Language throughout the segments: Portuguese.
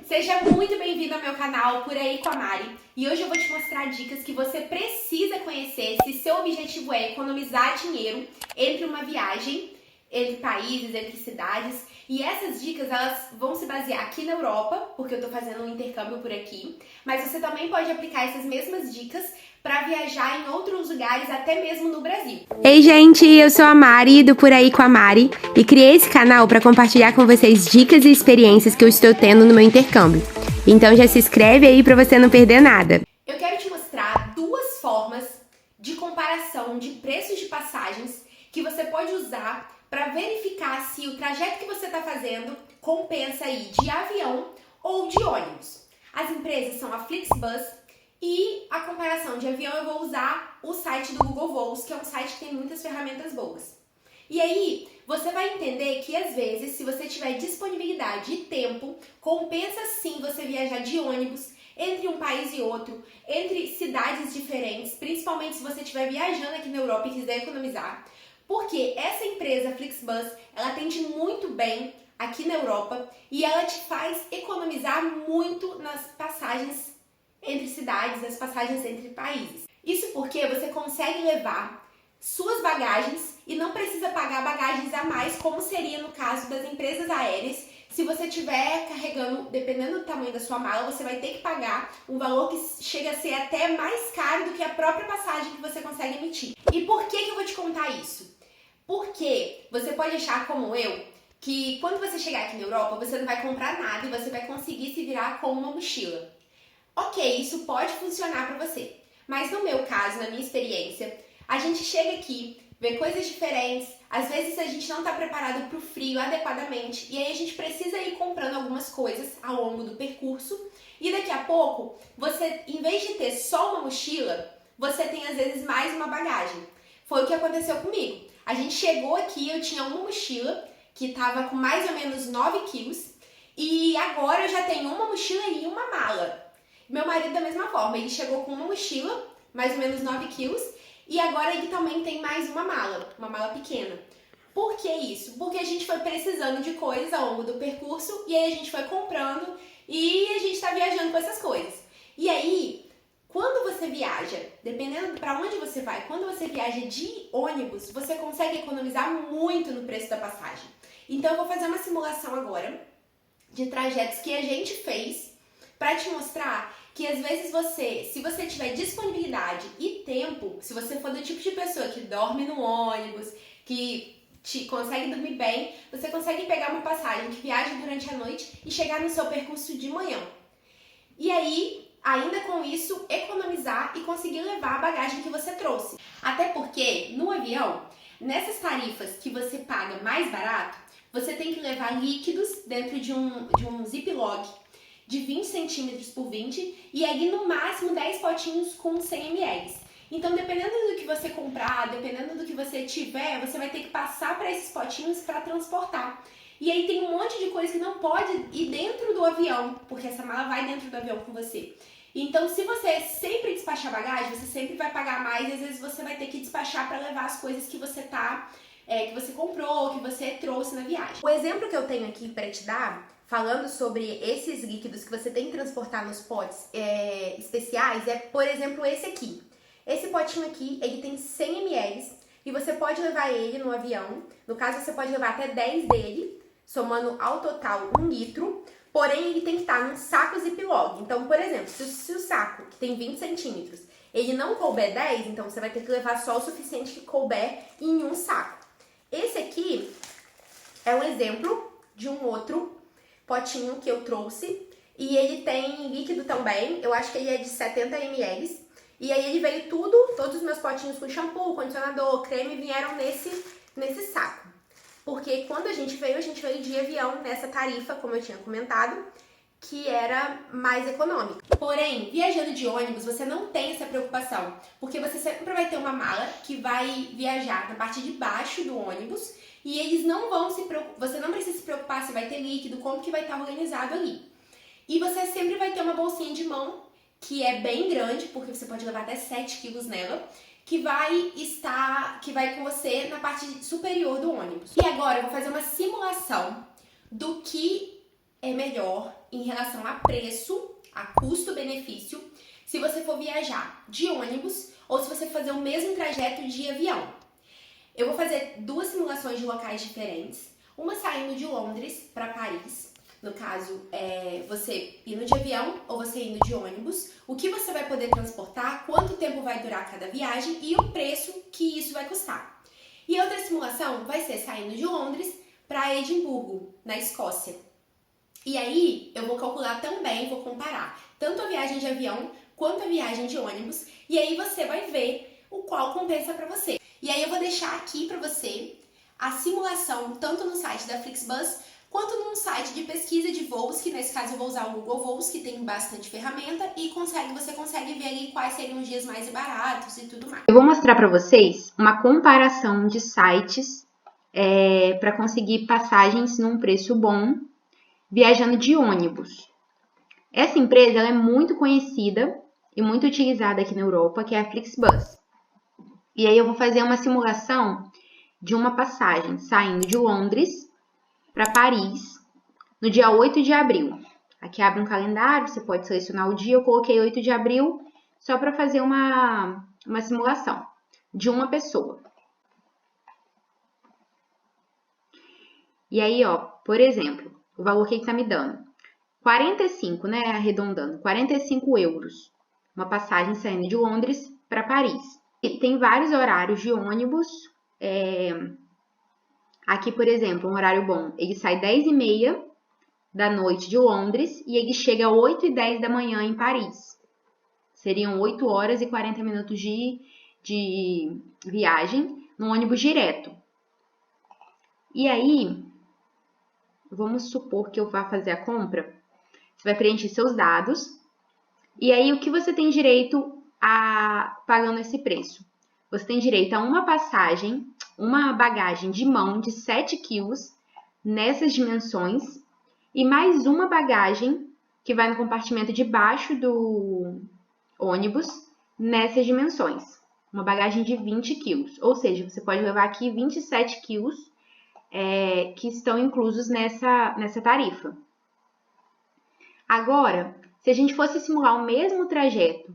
Seja muito bem-vindo ao meu canal Por Aí com a Mari. E hoje eu vou te mostrar dicas que você precisa conhecer se seu objetivo é economizar dinheiro entre uma viagem, entre países, entre cidades. E essas dicas, elas vão se basear aqui na Europa, porque eu tô fazendo um intercâmbio por aqui. Mas você também pode aplicar essas mesmas dicas para viajar em outros lugares, até mesmo no Brasil. Ei, gente, eu sou a Mari do Por Aí com a Mari e criei esse canal para compartilhar com vocês dicas e experiências que eu estou tendo no meu intercâmbio. Então já se inscreve aí para você não perder nada. Eu quero te mostrar duas formas de comparação de preços de passagens que você pode usar para verificar se o trajeto que você está fazendo compensa ir de avião ou de ônibus. As empresas são a Flixbus e a comparação de avião eu vou usar o site do Google Voos, que é um site que tem muitas ferramentas boas. E aí, você vai entender que às vezes, se você tiver disponibilidade e tempo, compensa sim você viajar de ônibus entre um país e outro, entre cidades diferentes, principalmente se você estiver viajando aqui na Europa e quiser economizar. Porque essa empresa Flixbus, ela atende muito bem aqui na Europa e ela te faz economizar muito nas passagens entre cidades, nas passagens entre países. Isso porque você consegue levar suas bagagens e não precisa pagar bagagens a mais, como seria no caso das empresas aéreas. Se você estiver carregando, dependendo do tamanho da sua mala, você vai ter que pagar um valor que chega a ser até mais caro do que a própria passagem que você consegue emitir. E por que eu vou te contar isso? Porque você pode achar, como eu, que quando você chegar aqui na Europa, você não vai comprar nada e você vai conseguir se virar com uma mochila. Ok, isso pode funcionar para você, mas no meu caso, na minha experiência, a gente chega aqui, vê coisas diferentes, às vezes a gente não está preparado para o frio adequadamente e aí a gente precisa ir comprando algumas coisas ao longo do percurso e daqui a pouco, você, em vez de ter só uma mochila, você tem às vezes mais uma bagagem. Foi o que aconteceu comigo. A gente chegou aqui, eu tinha uma mochila que estava com mais ou menos 9 quilos e agora eu já tenho uma mochila e uma mala. Meu marido da mesma forma, ele chegou com uma mochila, mais ou menos 9 quilos, e agora ele também tem mais uma mala pequena. Por que isso? Porque a gente foi precisando de coisas ao longo do percurso, e aí a gente foi comprando, e a gente está viajando com essas coisas. E aí, quando você viaja, dependendo para onde você vai, quando você viaja de ônibus, você consegue economizar muito no preço da passagem. Então eu vou fazer uma simulação agora de trajetos que a gente fez, para te mostrar que às vezes se você tiver disponibilidade e tempo, se você for do tipo de pessoa que dorme no ônibus, que consegue dormir bem, você consegue pegar uma passagem que viaja durante a noite e chegar no seu percurso de manhã. E aí, ainda com isso, economizar e conseguir levar a bagagem que você trouxe. Até porque, no avião, nessas tarifas que você paga mais barato, você tem que levar líquidos dentro de um ziploc de 20 centímetros por 20 e aí no máximo 10 potinhos com 100 ml. Então, dependendo do que você comprar, dependendo do que você tiver, você vai ter que passar para esses potinhos para transportar. E aí tem um monte de coisa que não pode ir dentro do avião, porque essa mala vai dentro do avião com você. Então, se você sempre despachar bagagem, você sempre vai pagar mais e às vezes você vai ter que despachar para levar as coisas que você que você comprou, que você trouxe na viagem. O exemplo que eu tenho aqui para te dar, falando sobre esses líquidos que você tem que transportar nos potes especiais, é, por exemplo, esse aqui. Esse potinho aqui, ele tem 100 ml e você pode levar ele no avião. No caso, você pode levar até 10 dele, somando ao total 1 litro. Porém, ele tem que estar num saco Ziploc. Então, por exemplo, se o saco, que tem 20 centímetros, ele não couber 10, então você vai ter que levar só o suficiente que couber em um saco. Esse aqui é um exemplo de um outro potinho que eu trouxe e ele tem líquido também, eu acho que ele é de 70 ml e aí ele veio todos os meus potinhos com shampoo, condicionador, creme vieram nesse saco, porque quando a gente veio de avião nessa tarifa, como eu tinha comentado, que era mais econômica. Porém, viajando de ônibus, você não tem essa preocupação, porque você sempre vai ter uma mala que vai viajar na parte de baixo do ônibus e eles não vão se preocupar, você não precisa se preocupar se vai ter líquido, como que vai estar organizado ali. E você sempre vai ter uma bolsinha de mão, que é bem grande, porque você pode levar até 7 quilos nela, que vai com você na parte superior do ônibus. E agora eu vou fazer uma simulação do que é melhor em relação a preço, a custo-benefício, se você for viajar de ônibus ou se você fazer o mesmo trajeto de avião. Eu vou fazer duas simulações de locais diferentes, uma saindo de Londres para Paris, no caso, você indo de avião ou você indo de ônibus, o que você vai poder transportar, quanto tempo vai durar cada viagem e o preço que isso vai custar. E outra simulação vai ser saindo de Londres para Edimburgo, na Escócia. E aí, eu vou calcular também, vou comparar tanto a viagem de avião quanto a viagem de ônibus, e aí você vai ver o qual compensa para você. E aí eu vou deixar aqui para você a simulação, tanto no site da Flixbus, quanto num site de pesquisa de voos, que nesse caso eu vou usar o Google Voos, que tem bastante ferramenta, e você consegue ver ali quais seriam os dias mais baratos e tudo mais. Eu vou mostrar para vocês uma comparação de sites para conseguir passagens num preço bom, viajando de ônibus. Essa empresa ela é muito conhecida e muito utilizada aqui na Europa, que é a Flixbus. E aí eu vou fazer uma simulação de uma passagem saindo de Londres para Paris no dia 8 de abril. Aqui abre um calendário, você pode selecionar o dia, eu coloquei 8 de abril só para fazer uma simulação de uma pessoa. E aí, ó, por exemplo, o valor que ele está me dando, 45, né, arredondando, 45 euros, uma passagem saindo de Londres para Paris. E tem vários horários de ônibus, aqui, por exemplo, um horário bom, ele sai 10h30 da noite de Londres e ele chega às 8h10 da manhã em Paris. Seriam 8 horas e 40 minutos de viagem no ônibus direto. E aí, vamos supor que eu vá fazer a compra. Você vai preencher seus dados. E aí, o que você tem direito a pagando esse preço? Você tem direito a uma passagem, uma bagagem de mão de 7 quilos nessas dimensões e mais uma bagagem que vai no compartimento de baixo do ônibus nessas dimensões. Uma bagagem de 20 quilos. Ou seja, você pode levar aqui 27 quilos que estão inclusos nessa tarifa. Agora, se a gente fosse simular o mesmo trajeto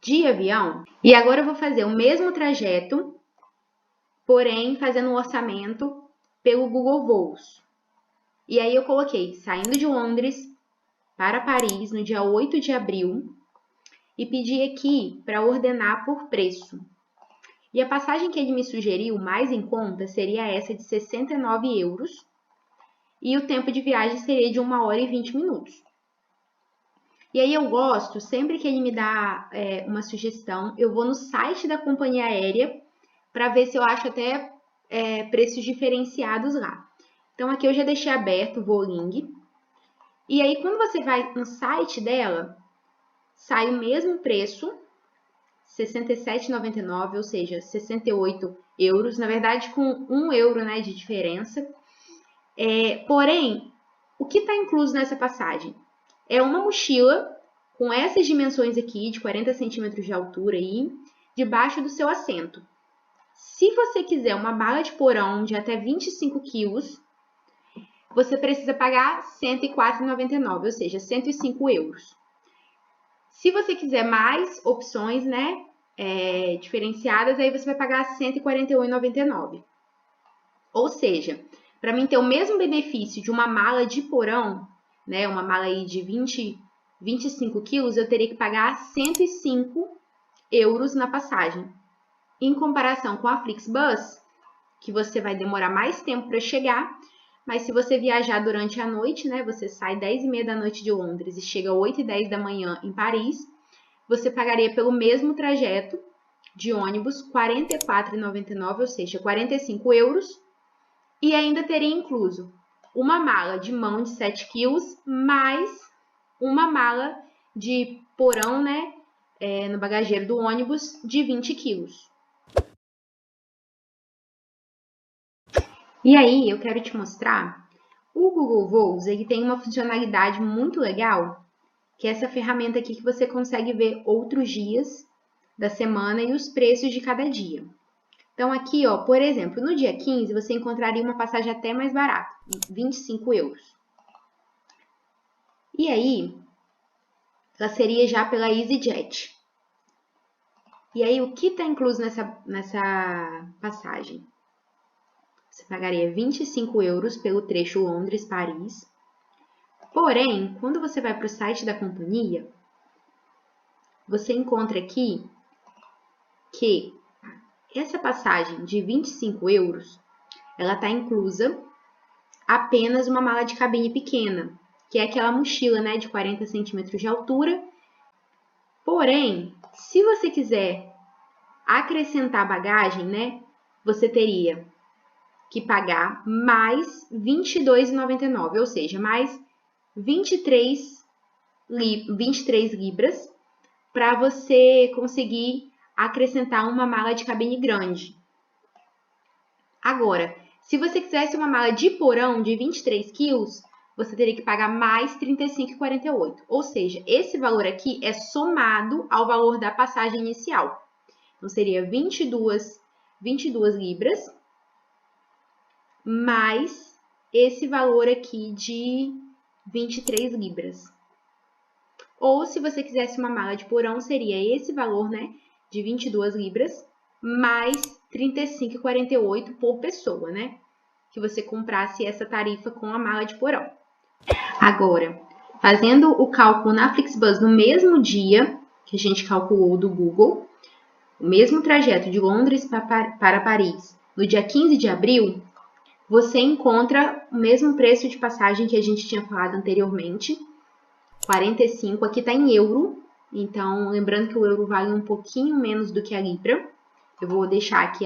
de avião, e agora eu vou fazer o mesmo trajeto, porém fazendo um orçamento pelo Google Voos. E aí eu coloquei saindo de Londres para Paris no dia 8 de abril e pedi aqui para ordenar por preço. E a passagem que ele me sugeriu mais em conta seria essa de 69 euros e o tempo de viagem seria de 1 hora e 20 minutos. E aí eu gosto, sempre que ele me dá uma sugestão, eu vou no site da companhia aérea para ver se eu acho até preços diferenciados lá. Então aqui eu já deixei aberto o Vueling. E aí quando você vai no site dela, sai o mesmo preço, R$ 67,99, ou seja, 68 euros, na verdade com 1 euro, né, de diferença. Porém, o que está incluso nessa passagem? É uma mochila com essas dimensões aqui, de 40 centímetros de altura aí, debaixo do seu assento. Se você quiser uma mala de porão de até 25 quilos, você precisa pagar R$ 104,99, ou seja, 105 euros. Se você quiser mais opções, né, diferenciadas, aí você vai pagar R$ 141,99. Ou seja, para mim ter o mesmo benefício de uma mala de porão, né, uma mala aí de 25 quilos, eu teria que pagar 105 euros na passagem. Em comparação com a Flixbus, que você vai demorar mais tempo para chegar, mas se você viajar durante a noite, né, você sai 10h30 da noite de Londres e chega 8h10 da manhã em Paris, você pagaria pelo mesmo trajeto de ônibus R$ 44,99, ou seja, 45 euros, e ainda teria incluso uma mala de mão de 7 quilos, mais uma mala de porão, né, no bagageiro do ônibus de 20 quilos. E aí, eu quero te mostrar, o Google Voos, ele tem uma funcionalidade muito legal, que é essa ferramenta aqui que você consegue ver outros dias da semana e os preços de cada dia. Então, aqui, ó, por exemplo, no dia 15, você encontraria uma passagem até mais barata, 25 euros. E aí, ela seria já pela EasyJet. E aí, o que está incluso nessa passagem? Você pagaria 25 euros pelo trecho Londres-Paris. Porém, quando você vai para o site da companhia, você encontra aqui que essa passagem de 25 euros, ela está inclusa apenas uma mala de cabine pequena, que é aquela mochila, né, de 40 centímetros de altura. Porém, se você quiser acrescentar bagagem, né, você teria que pagar mais R$ 22,99, ou seja, mais 23 libras para você conseguir acrescentar uma mala de cabine grande. Agora, se você quisesse uma mala de porão de 23 quilos, você teria que pagar mais R$ 35,48. Ou seja, esse valor aqui é somado ao valor da passagem inicial. Então, seria 22 libras, mais esse valor aqui de 23 libras. Ou, se você quisesse uma mala de porão, seria esse valor, né, de 22 libras, mais R$ 35,48 por pessoa, né? Que você comprasse essa tarifa com a mala de porão. Agora, fazendo o cálculo na Flixbus no mesmo dia que a gente calculou do Google, o mesmo trajeto de Londres para Paris, no dia 15 de abril, você encontra o mesmo preço de passagem que a gente tinha falado anteriormente, 45, aqui está em euro, então lembrando que o euro vale um pouquinho menos do que a libra. Eu vou deixar aqui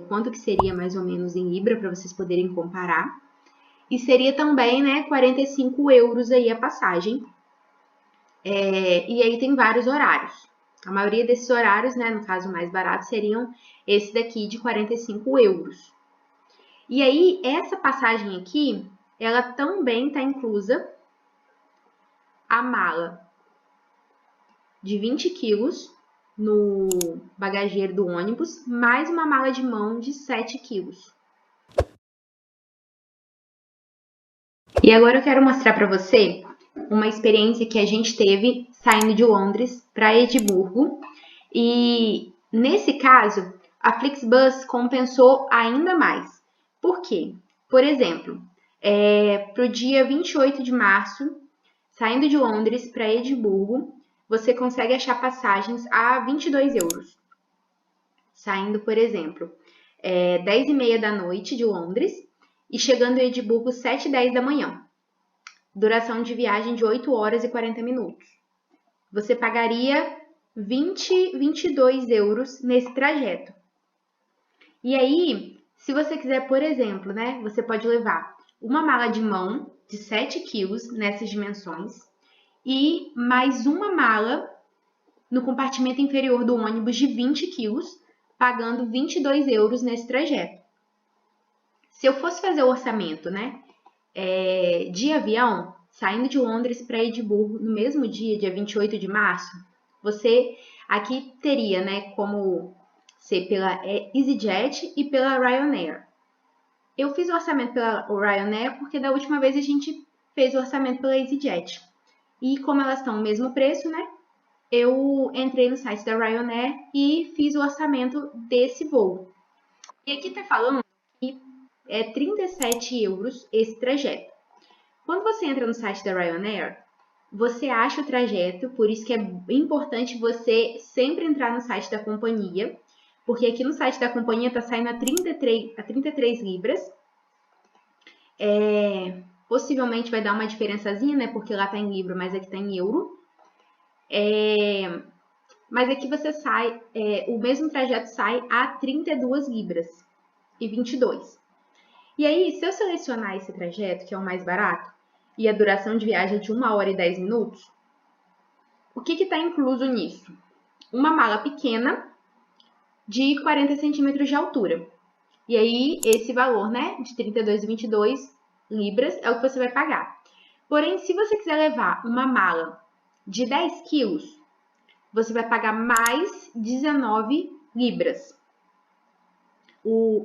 quanto que seria mais ou menos em libra para vocês poderem comparar. E seria também, né, 45 euros aí a passagem. E aí tem vários horários. A maioria desses horários, né, no caso mais barato, seriam esse daqui de 45 euros. E aí, essa passagem aqui, ela também está inclusa a mala de 20 quilos no bagageiro do ônibus, mais uma mala de mão de 7 quilos. E agora eu quero mostrar para você uma experiência que a gente teve saindo de Londres para Edimburgo. E nesse caso, a Flixbus compensou ainda mais. Por quê? Por exemplo, para o dia 28 de março, saindo de Londres para Edimburgo, você consegue achar passagens a 22 euros. Saindo, por exemplo, 10h30 da noite de Londres e chegando em Edimburgo 7h10 da manhã. Duração de viagem de 8 horas e 40 minutos. Você pagaria 22 euros nesse trajeto. E aí, se você quiser, por exemplo, né, você pode levar uma mala de mão de 7 quilos nessas dimensões e mais uma mala no compartimento inferior do ônibus de 20 quilos, pagando 22 euros nesse trajeto. Se eu fosse fazer o orçamento, né, de avião, saindo de Londres para Edimburgo no mesmo dia 28 de março, você aqui teria, né, como ser pela EasyJet e pela Ryanair. Eu fiz o orçamento pela Ryanair porque da última vez a gente fez o orçamento pela EasyJet. E como elas estão no mesmo preço, né, eu entrei no site da Ryanair e fiz o orçamento desse voo. E aqui está falando que é 37 euros esse trajeto. Quando você entra no site da Ryanair, você acha o trajeto, por isso que é importante você sempre entrar no site da companhia, porque aqui no site da companhia está saindo a 33 libras. Possivelmente vai dar uma diferençazinha, né? Porque lá está em libra, mas aqui está em euro. Mas aqui você sai, o mesmo trajeto sai a 32 libras e 22. E aí, se eu selecionar esse trajeto, que é o mais barato, e a duração de viagem é de 1 hora e 10 minutos, o que está incluso nisso? Uma mala pequena de 40 centímetros de altura. E aí, esse valor, né, de 32,22 libras é o que você vai pagar. Porém, se você quiser levar uma mala de 10 quilos, você vai pagar mais 19 libras.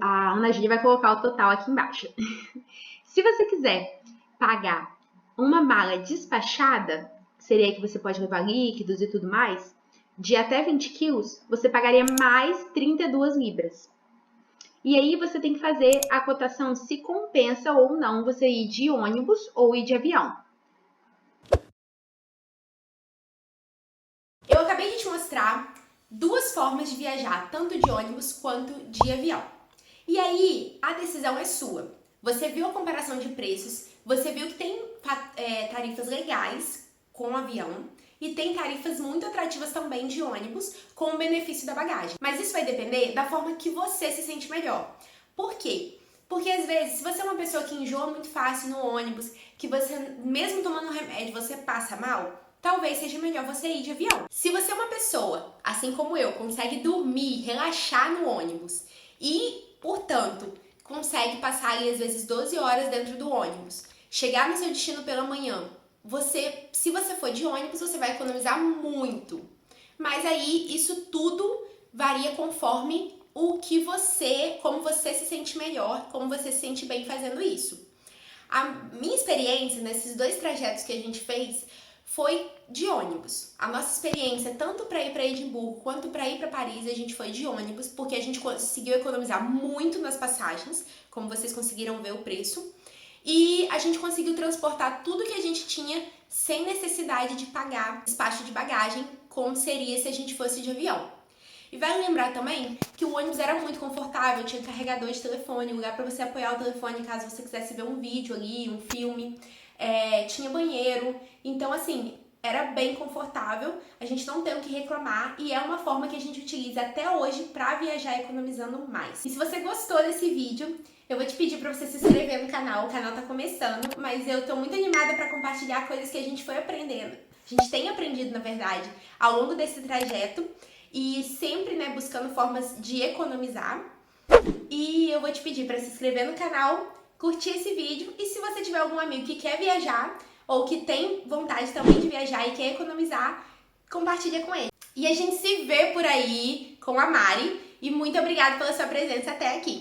A Ana Júlia vai colocar o total aqui embaixo. Se você quiser pagar uma mala despachada, que seria a que você pode levar líquidos e tudo mais, de até 20 quilos, você pagaria mais 32 libras. E aí você tem que fazer a cotação se compensa ou não você ir de ônibus ou ir de avião. Eu acabei de te mostrar duas formas de viajar, tanto de ônibus quanto de avião. E aí, a decisão é sua. Você viu a comparação de preços, você viu que tem tarifas legais com o avião e tem tarifas muito atrativas também de ônibus com o benefício da bagagem. Mas isso vai depender da forma que você se sente melhor. Por quê? Porque às vezes, se você é uma pessoa que enjoa muito fácil no ônibus, que você, mesmo tomando remédio, você passa mal, talvez seja melhor você ir de avião. Se você é uma pessoa, assim como eu, consegue dormir, relaxar no ônibus e, portanto, consegue passar ali às vezes 12 horas dentro do ônibus, chegar no seu destino pela manhã, se você for de ônibus, você vai economizar muito. Mas aí isso tudo varia conforme como você se sente melhor, como você se sente bem fazendo isso. A minha experiência nesses 2 trajetos que a gente fez foi de ônibus. A nossa experiência, tanto para ir para Edimburgo quanto para ir para Paris, a gente foi de ônibus, porque a gente conseguiu economizar muito nas passagens, como vocês conseguiram ver o preço, e a gente conseguiu transportar tudo que a gente tinha sem necessidade de pagar despacho de bagagem, como seria se a gente fosse de avião. E vale lembrar também que o ônibus era muito confortável, tinha carregador de telefone, lugar para você apoiar o telefone caso você quisesse ver um vídeo ali, um filme, tinha banheiro, então assim, era bem confortável, a gente não tem o que reclamar e é uma forma que a gente utiliza até hoje para viajar economizando mais. E se você gostou desse vídeo, eu vou te pedir para você se inscrever no canal, o canal tá começando, mas eu tô muito animada para compartilhar coisas que a gente foi aprendendo. A gente tem aprendido, na verdade, ao longo desse trajeto e sempre, né, buscando formas de economizar. E eu vou te pedir para se inscrever no canal, curtir esse vídeo e se você tiver algum amigo que quer viajar ou que tem vontade também de viajar e quer economizar, compartilha com ele. E a gente se vê por aí com a Mari e muito obrigada pela sua presença até aqui.